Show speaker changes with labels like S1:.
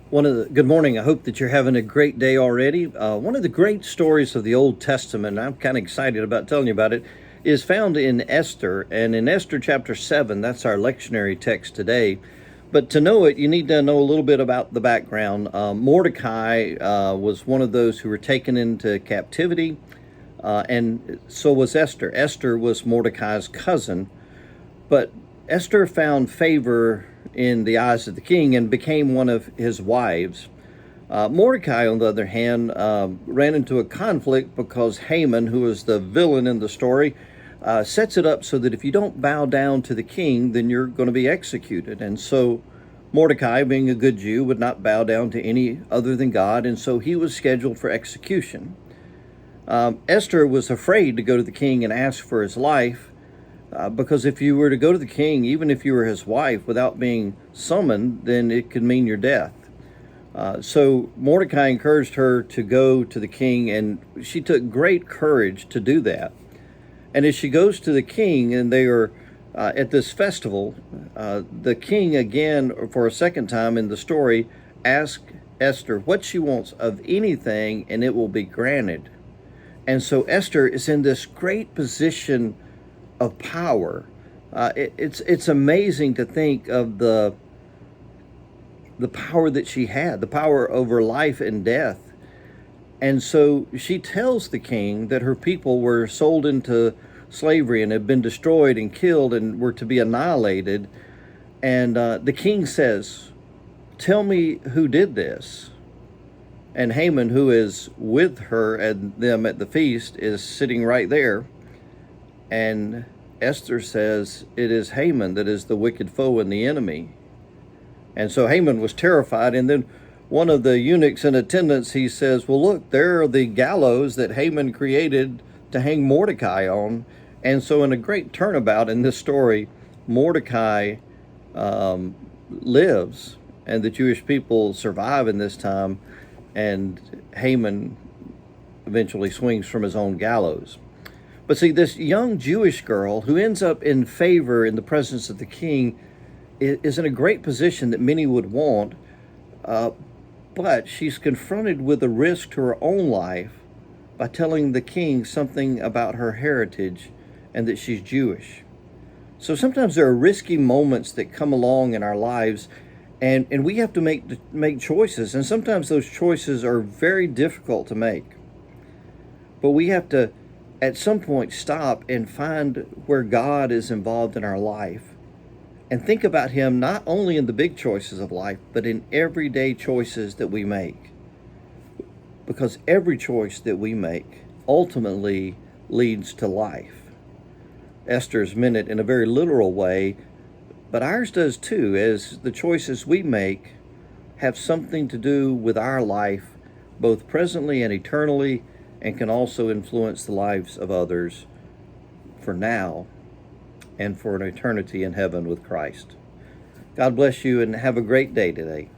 S1: Good morning. I hope that you're having a great day already. One of the great stories of the Old Testament, and I'm kind of excited about telling you about it, is found in Esther. And in Esther chapter 7, that's our lectionary text today. But to know it, you need to know a little bit about the background. Mordecai was one of those who were taken into captivity, and so was Esther. Esther was Mordecai's cousin, but Esther found favor in the eyes of the king and became one of his wives. Mordecai, on the other hand, ran into a conflict because Haman, who is the villain in the story, sets it up so that if you don't bow down to the king, then you're going to be executed. And so Mordecai, being a good Jew, would not bow down to any other than God, and so he was scheduled for execution. Esther was afraid to go to the king and ask for his life, because if you were to go to the king, even if you were his wife, without being summoned, then it could mean your death. So Mordecai encouraged her to go to the king, and she took great courage to do that. And as she goes to the king, and they are at this festival, the king again, for a second time in the story, asks Esther what she wants of anything, and it will be granted. And so Esther is in this great position of power. It's amazing to think of the power that she had, the power over life and death. And so she tells the king that her people were sold into slavery and had been destroyed and killed and were to be annihilated. And the king says, "Tell me who did this." And Haman, who is with her and them at the feast, is sitting right there. And Esther says, "It is Haman that is the wicked foe and the enemy." And so Haman was terrified. And then one of the eunuchs in attendance, he says, "Well, look, there are the gallows that Haman created to hang Mordecai on." And so in a great turnabout in this story, Mordecai lives, and the Jewish people survive in this time, and Haman eventually swings from his own gallows. But see, this young Jewish girl who ends up in favor in the presence of the king is in a great position that many would want, but she's confronted with a risk to her own life by telling the king something about her heritage and that she's Jewish. So sometimes there are risky moments that come along in our lives, and we have to make choices, and sometimes those choices are very difficult to make. But we have to, at some point, stop and find where God is involved in our life and think about him not only in the big choices of life, but in everyday choices that we make. Because every choice that we make ultimately leads to life. Esther's meant it in a very literal way, but ours does too, as the choices we make have something to do with our life, both presently and eternally, and can also influence the lives of others for now and for an eternity in heaven with Christ. God bless you and have a great day today.